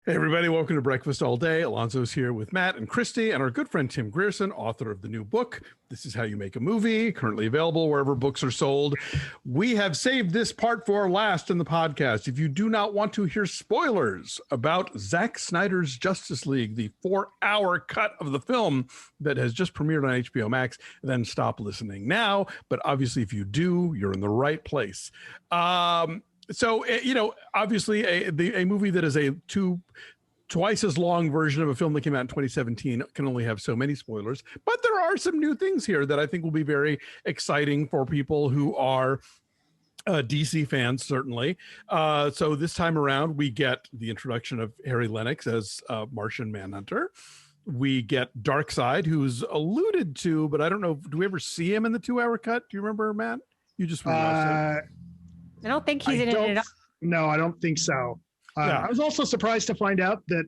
Hey everybody, welcome to Breakfast All Day. Alonso's here with Matt and Christy and our good friend Tim Grierson, author of the new book, This Is How You Make a Movie, currently available wherever books are sold. We have saved this part for last in the podcast. If you do not want to hear spoilers about Zack Snyder's Justice League, the 4-hour cut of the film that has just premiered on HBO Max, then stop listening now. But obviously, if you do, you're in the right place. So, obviously a movie that is a twice as long version of a film that came out in 2017 can only have so many spoilers, but there are some new things here that I think will be very exciting for people who are DC fans, certainly. So this time around, we get the introduction of Harry Lennox as Martian Manhunter. We get Darkseid, who's alluded to, but I don't know, do we ever see him in the 2-hour cut? Do you remember, Matt? You just rewatched it. I don't think he's in it at all. No, I don't think so. I was also surprised to find out that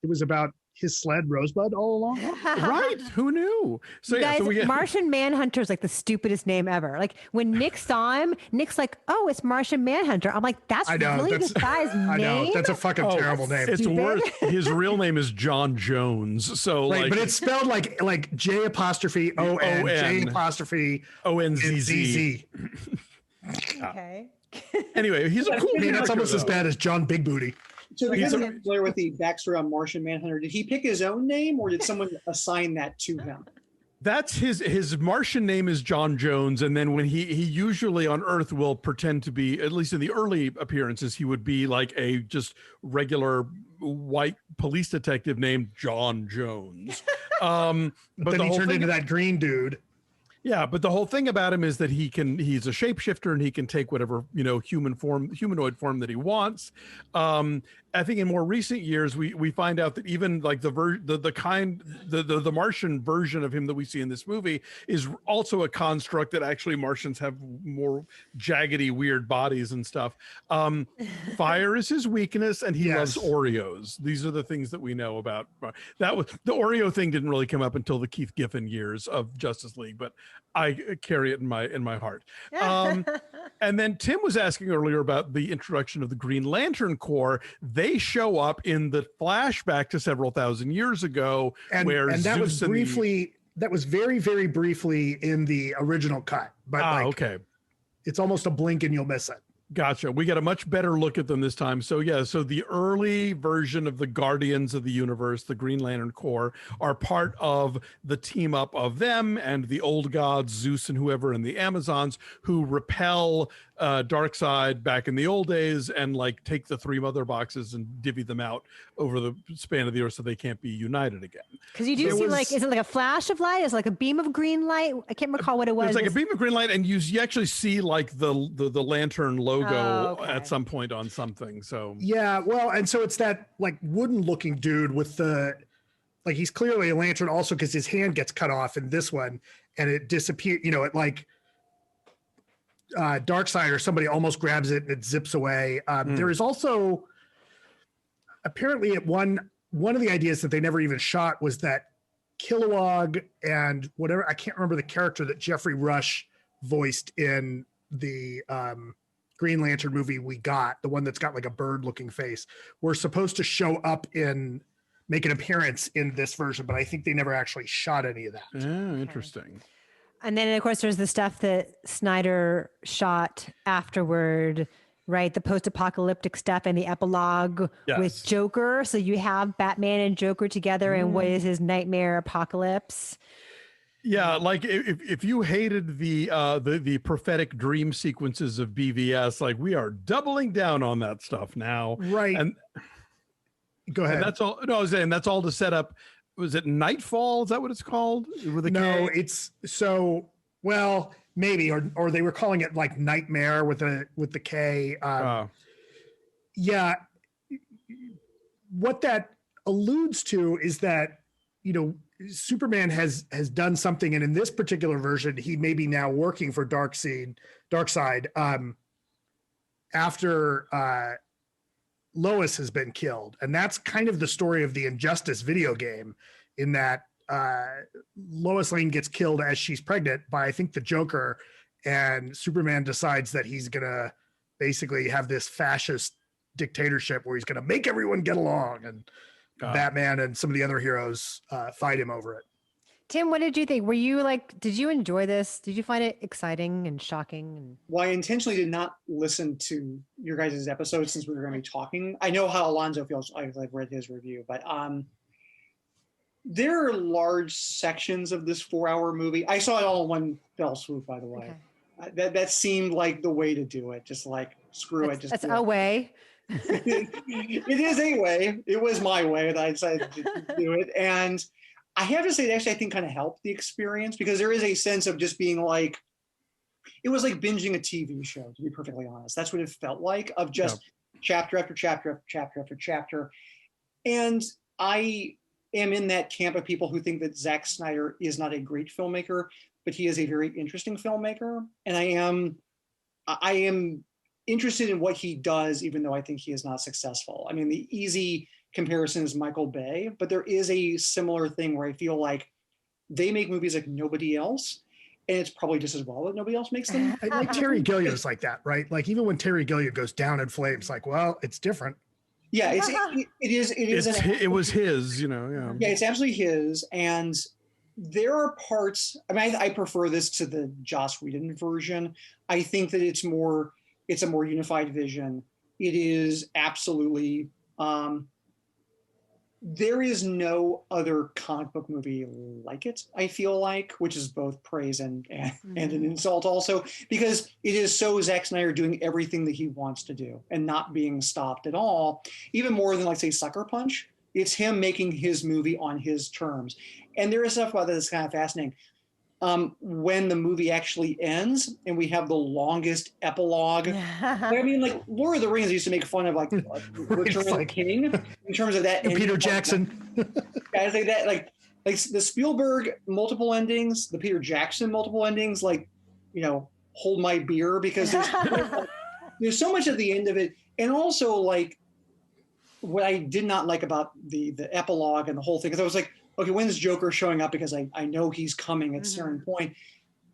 it was about his sled Rosebud all along. Right? Who knew? So, guys, so Martian Manhunter is like the stupidest name ever. Like when Nick saw him, Nick's like, "Oh, it's Martian Manhunter." I'm like, "That's really this guy's name." I know that's a fucking terrible name. It's worse. His real name is John Jones. So, right, but it's spelled like J apostrophe O N J apostrophe O N Z Z. Okay. Anyway, he's a cool character. That's almost as bad as John Big Booty. So because I'm familiar with the backstory on Martian Manhunter, did he pick his own name or did someone assign that to him? That's his Martian name is John Jones, and then when he usually on Earth will pretend to be, at least in the early appearances, he would be like a just regular white police detective named John Jones. But then he turned into that green dude. Yeah, but the whole thing about him is that he's a shapeshifter and he can take whatever, humanoid form that he wants. I think in more recent years, we find out that even like the Martian version of him that we see in this movie is also a construct that actually Martians have more jaggedy, weird bodies and stuff. Fire is his weakness, and he loves Oreos. These are the things that we know about. That was the Oreo thing didn't really come up until the Keith Giffen years of Justice League, but I carry it in my heart. And then Tim was asking earlier about the introduction of the Green Lantern Corps. They show up in the flashback to several thousand years ago, and that was briefly. That was very, very briefly in the original cut, but okay, it's almost a blink and you'll miss it. Gotcha. We got a much better look at them this time. So so the early version of the Guardians of the Universe, the Green Lantern Corps, are part of the team up of them and the old gods, Zeus and whoever, and the Amazons, who repel Darkseid back in the old days and like take the 3 mother boxes and divvy them out over the span of the earth so they can't be united again. Because you do see is it like a flash of light? Is it like a beam of green light? I can't recall what it was. It's like a beam of green light, and you actually see like the lantern logo at some point on something. So yeah, well, and so it's that like wooden looking dude with the he's clearly a lantern also because his hand gets cut off in this one and it disappears. It like Darkseid or somebody almost grabs it and it zips away. There is also apparently one of the ideas that they never even shot was that Kilowog and whatever, I can't remember the character that Jeffrey Rush voiced in the Green Lantern movie we got, the one that's got like a bird looking face, were supposed to show up make an appearance in this version, but I think they never actually shot any of that. Oh, interesting. And then, of course, there's the stuff that Snyder shot afterward, right? The post-apocalyptic stuff and the epilogue with Joker. So you have Batman and Joker together and what is his nightmare apocalypse. Yeah, like if you hated the prophetic dream sequences of BVS, like we are doubling down on that stuff now. Right. And go ahead. And that's all. No, I was saying that's all to set up. Was it Nightfall? Is that what it's called? No, it's so well maybe, or they were calling it like Nightmare with the K. Yeah, what that alludes to is that Superman has done something, and in this particular version, he may be now working for Darkseid after Lois has been killed, and that's kind of the story of the Injustice video game, in that Lois Lane gets killed as she's pregnant by, I think, the Joker, and Superman decides that he's gonna basically have this fascist dictatorship where he's going to make everyone get along, and Batman and some of the other heroes fight him over it. Tim, what did you think? Were you like, did you enjoy this? Did you find it exciting and shocking? Well, I intentionally did not listen to your guys' episode since we were going to be talking. I know how Alonso feels. I've read his review, but there are large sections of this 4-hour movie. I saw it all in one fell swoop, by the way. Okay. That seemed like the way to do it. Just like, screw it. That's a way. It is a way. It was my way that I decided to do it. And I have to say, it actually, I think, kind of helped the experience, because there is a sense of just being like, it was like binging a TV show, to be perfectly honest. That's what it felt like, of just chapter after chapter after chapter after chapter. And I am in that camp of people who think that Zack Snyder is not a great filmmaker, but he is a very interesting filmmaker. And I am interested in what he does, even though I think he is not successful. I mean, the easy comparison is Michael Bay, but there is a similar thing where I feel like they make movies like nobody else, and it's probably just as well that nobody else makes them. Like Terry Gilliam's like that, right? Like even when Terry Gilliam goes down in flames, like, well, it's different. Yeah, it was his, you know. Yeah, it's absolutely his, and there are parts. I mean, I prefer this to the Joss Whedon version. I think that it's a more unified vision. It is absolutely. There is no other comic book movie like it, I feel like, which is both praise and an insult also, because it is so Zack Snyder doing everything that he wants to do and not being stopped at all, even more than, like, say, Sucker Punch. It's him making his movie on his terms. And there is stuff about that that's kind of fascinating. When the movie actually ends and we have the longest epilogue. I mean, like, Lord of the Rings used to make fun of, like, Return of the King in terms of that. Peter Jackson. Guys like that, like the Spielberg multiple endings, the Peter Jackson multiple endings, like, you know, hold my beer, because there's so much at the end of it. And also, like, what I did not like about the epilogue and the whole thing, because I was like, okay, when's Joker showing up? Because I know he's coming at a certain point.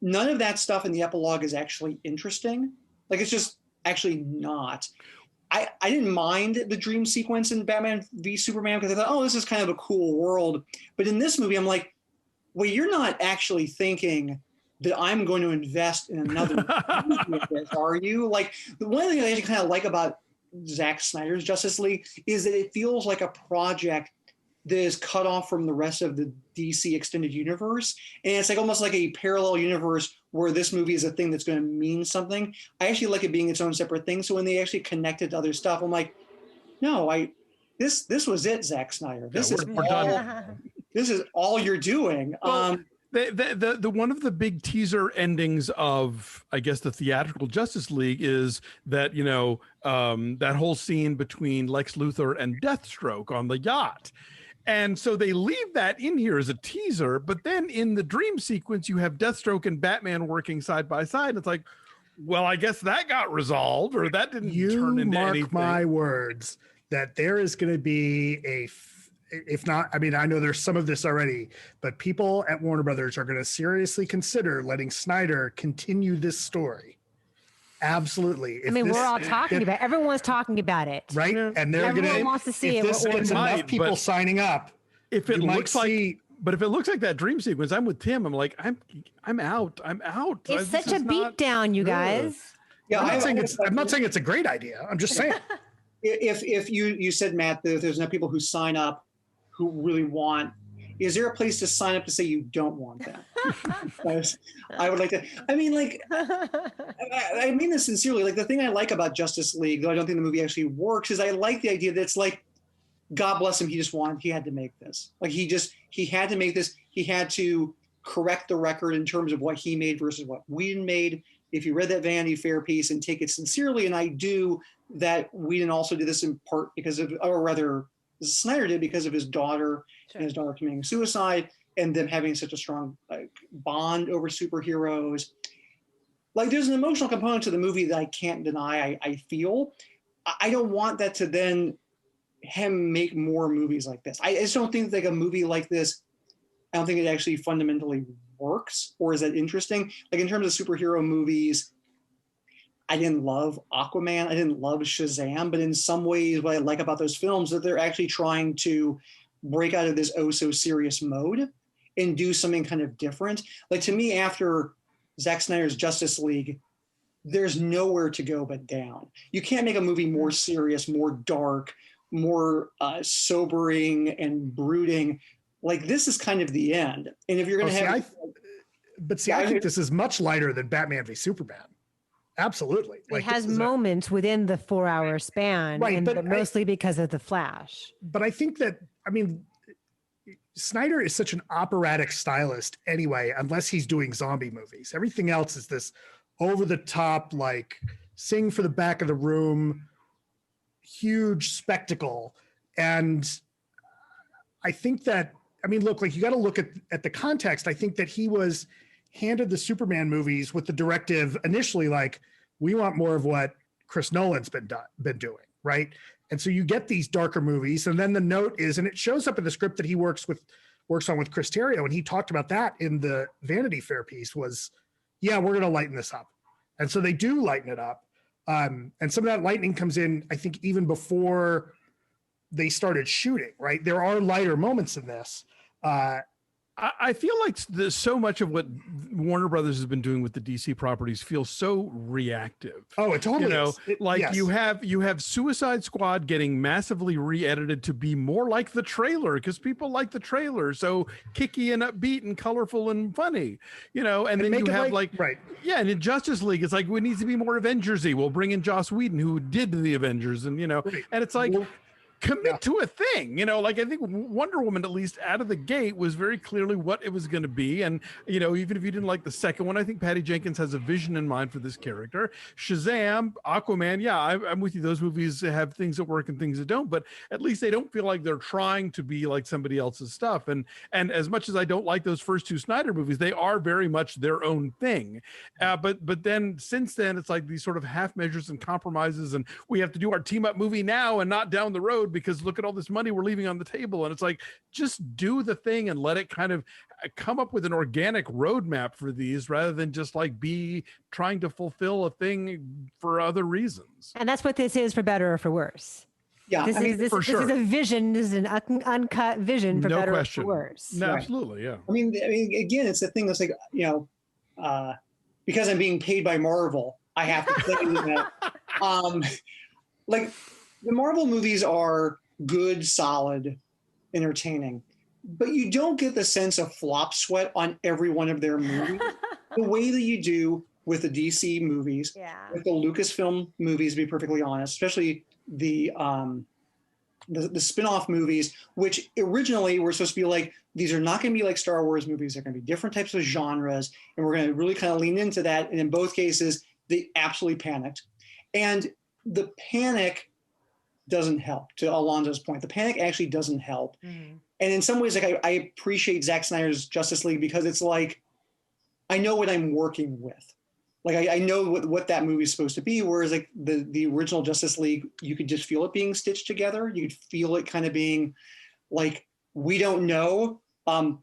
None of that stuff in the epilogue is actually interesting. Like, it's just actually not. I didn't mind the dream sequence in Batman v Superman, because I thought, oh, this is kind of a cool world. But in this movie, I'm like, wait, you're not actually thinking that I'm going to invest in another movie with this, are you? Like, one of the things I actually kind of like about Zack Snyder's Justice League is that it feels like a project that is cut off from the rest of the DC extended universe. And it's like almost like a parallel universe where this movie is a thing that's going to mean something. I actually like it being its own separate thing. So when they actually connect it to other stuff, I'm like, no, this was it, Zack Snyder. This is all you're doing. Well, the one of the big teaser endings of, I guess, the theatrical Justice League is that, you know, that whole scene between Lex Luthor and Deathstroke on the yacht. And so they leave that in here as a teaser, but then in the dream sequence, you have Deathstroke and Batman working side by side. It's like, well, I guess that got resolved, or that didn't turn into anything. You mark my words that there is going to be if not, I mean, I know there's some of this already, but people at Warner Brothers are going to seriously consider letting Snyder continue this story. Absolutely. I mean, we're all talking about it. Everyone's talking about it. Right? And they're going to, wants to see if this gets enough people signing up, if it looks like, but if it looks like that dream sequence, I'm with Tim. I'm like, I'm out. It's such a beatdown, you guys. Yeah, I'm not saying it's a great idea. I'm just saying. If you said, Matt, that there's enough people who sign up who really want, is there a place to sign up to say you don't want that? I would like to. I mean, like, I mean this sincerely. Like, the thing I like about Justice League, though I don't think the movie actually works, is I like the idea that it's like, God bless him, he had to make this. Like, he had to make this. He had to correct the record in terms of what he made versus what Whedon made. If you read that Vanity Fair piece and take it sincerely, and I do, that Whedon also did this in part because of, or rather, Snyder did because of his daughter and his daughter committing suicide, and them having such a strong bond over superheroes. Like, there's an emotional component to the movie that I can't deny. I feel. I don't want that to then him make more movies like this. I just don't think like a movie like this, I don't think it actually fundamentally works or is that interesting. Like, in terms of superhero movies, I didn't love Aquaman. I didn't love Shazam. But in some ways, what I like about those films is that they're actually trying to break out of this oh so serious mode and do something kind of different. Like, to me, after Zack Snyder's Justice League, there's nowhere to go but down. You can't make a movie more serious, more dark, more sobering and brooding. Like, this is kind of the end. And if you're going to have... I think this is much lighter than Batman v Superman. Absolutely. It has moments within the 4-hour span, right, but mostly because of the Flash. But I think that, I mean, Snyder is such an operatic stylist anyway, unless he's doing zombie movies. Everything else is this over the top, like sing for the back of the room, huge spectacle. And I think that, I mean, look, like, you got to look at the context. I think that he was handed the Superman movies with the directive initially, like, we want more of what Chris Nolan's been doing, right? And so you get these darker movies, and then the note is, and it shows up in the script that he works on with Chris Terrio, and he talked about that in the Vanity Fair piece, was, yeah, we're going to lighten this up. And so they do lighten it up. And some of that lightening comes in, I think, even before they started shooting, right? There are lighter moments in this. I feel like so much of what Warner Brothers has been doing with the DC properties feels so reactive. Oh, it totally is. Yes. you have Suicide Squad getting massively re-edited to be more like the trailer because people like the trailer, so kicky and upbeat and colorful and funny, and then you have right. Yeah, and in Justice League, it's like, we need to be more Avengers-y. We'll bring in Joss Whedon, who did the Avengers, and right. And it's like, commit to a thing, like, I think Wonder Woman, at least out of the gate, was very clearly what it was going to be. And, even if you didn't like the second one, I think Patty Jenkins has a vision in mind for this character. Shazam, Aquaman, yeah, I'm with you. Those movies have things that work and things that don't, but at least they don't feel like they're trying to be like somebody else's stuff. And as much as I don't like those first two Snyder movies, they are very much their own thing. But then since then, it's like these sort of half measures and compromises, and we have to do our team up movie now and not down the road, because look at all this money we're leaving on the table. And it's like, just do the thing and let it kind of come up with an organic roadmap for these, rather than just like be trying to fulfill a thing for other reasons. And that's what this is, for better or for worse. Yeah, this is a vision. This is an uncut vision, for better or for worse. No, right. Absolutely, yeah. I mean, again, it's the thing that's like, because I'm being paid by Marvel, I have to say that. Like, the Marvel movies are good, solid, entertaining, but you don't get the sense of flop sweat on every one of their movies the way that you do with the DC movies, with the Lucasfilm movies, to be perfectly honest, especially the spin-off movies, which originally were supposed to be like, these are not going to be like Star Wars movies. They're going to be different types of genres, and we're going to really kind of lean into that. And in both cases, they absolutely panicked. And the panic doesn't help. To Alonso's point, the panic actually doesn't help. Mm-hmm. And in some ways, like, I appreciate Zack Snyder's Justice League, because it's like, I know what I'm working with. Like, I know what that movie is supposed to be. Whereas like the original Justice League, you could just feel it being stitched together. You could feel it kind of being like, we don't know.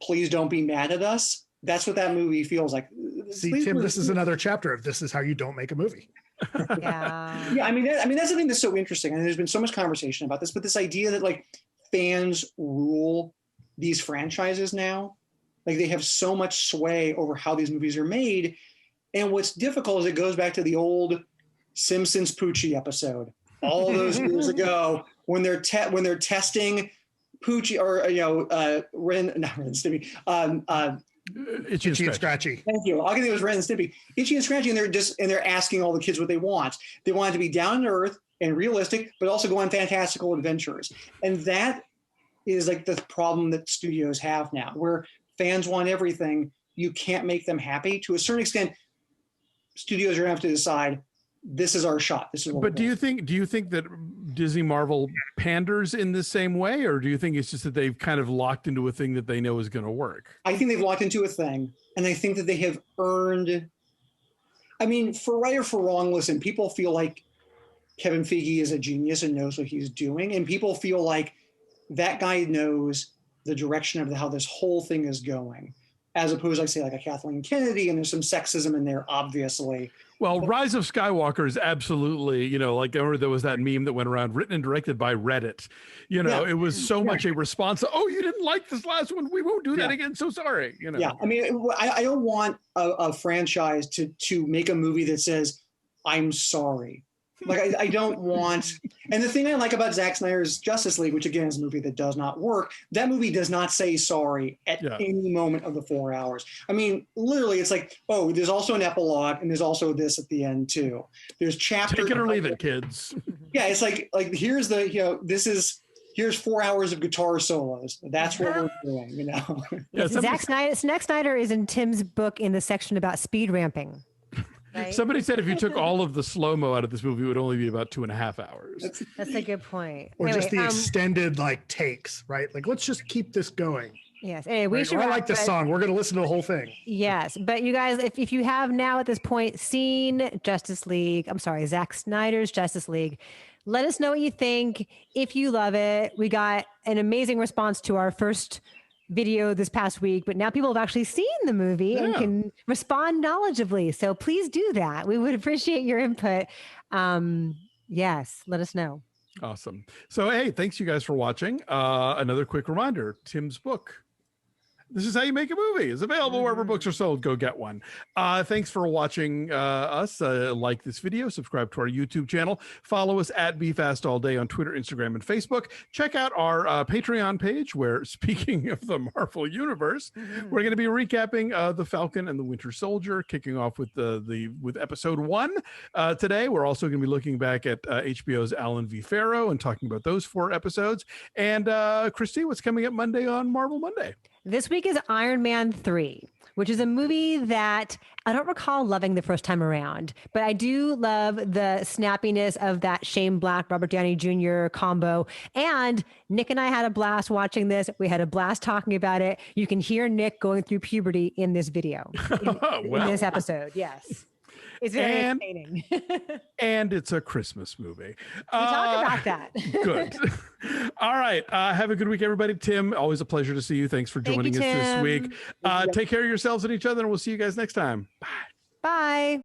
Please don't be mad at us. That's what that movie feels like. See, Tim, this is another chapter of This Is How You Don't Make a Movie. Yeah. I mean, that's the thing that's so interesting. And there's been so much conversation about this, but this idea that like fans rule these franchises now, like they have so much sway over how these movies are made. And what's difficult is it goes back to the old Simpsons Poochie episode all those years ago when they're testing Poochie, or not Ren and Stimpy, Itchy and Scratchy. Thank you. I think it was Ren and Stimpy. Itchy and Scratchy, and they're asking all the kids what they want. They want it to be down to earth and realistic, but also go on fantastical adventures. And that is like the problem that studios have now, where fans want everything. You can't make them happy. To a certain extent, studios are going to have to decide, this is our shot. This is what. But do you think that Disney Marvel panders in the same way, or do you think it's just that they've kind of locked into a thing that they know is going to work? I think they've locked into a thing, and I think that they have earned. I mean, for right or for wrong, listen, people feel like Kevin Feige is a genius and knows what he's doing, and people feel like that guy knows the direction of how this whole thing is going. as opposed to, like, say, like a Kathleen Kennedy, and there's some sexism in there, obviously. Well, Rise of Skywalker is absolutely, you know, like, there was that meme that went around, written and directed by Reddit. You know, it was so much a response. Oh, you didn't like this last one. We won't do that again. So sorry. You know. Yeah, I mean, I don't want a franchise to make a movie that says, I'm sorry. Like, I don't want, and the thing I like about Zack Snyder's Justice League, which again is a movie that does not work, that movie does not say sorry at any moment of the 4 hours. I mean, literally, it's like, oh, there's also an epilogue, and there's also this at the end too. There's chapters. Take it or leave it, kids. Yeah, it's like here's the, you know, here's 4 hours of guitar solos. That's what we're doing, you know. Yeah, Zack Snyder is in Tim's book in the section about speed ramping. Right? Somebody said if you took all of the slow-mo out of this movie, it would only be about 2.5 hours. That's a good point. Or just the extended like takes, right? Like, let's just keep this going. Yes. Anyway, we should. I like this song. We're going to listen to the whole thing. Yes, but you guys, if you have now at this point seen Zack Snyder's Justice League, let us know what you think. If you love it, we got an amazing response to our first video this past week, but now people have actually seen the movie and can respond knowledgeably. So please do that. We would appreciate your input. Yes, let us know. Awesome. So, hey, thanks you guys for watching. Another quick reminder, Tim's book, This Is How You Make a Movie, is available wherever books are sold. Go get one. Thanks for watching us. Like this video, subscribe to our YouTube channel, follow us at BeFastAllDay on Twitter, Instagram, and Facebook. Check out our Patreon page where, speaking of the Marvel Universe, we're going to be recapping The Falcon and the Winter Soldier, kicking off with with episode 1 today. We're also going to be looking back at HBO's Alan v. Pharaoh and talking about those 4 episodes. And Christy, what's coming up Monday on Marvel Monday? This week is Iron Man 3, which is a movie that I don't recall loving the first time around, but I do love the snappiness of that Shane Black, Robert Downey Jr. combo. And Nick and I had a blast watching this. We had a blast talking about it. You can hear Nick going through puberty in this video, in this episode. Yes. It's very entertaining. And it's a Christmas movie. We talk about that. Good. All right. Have a good week, everybody. Tim, always a pleasure to see you. Thanks for joining us this week. Take care of yourselves and each other, and we'll see you guys next time. Bye. Bye.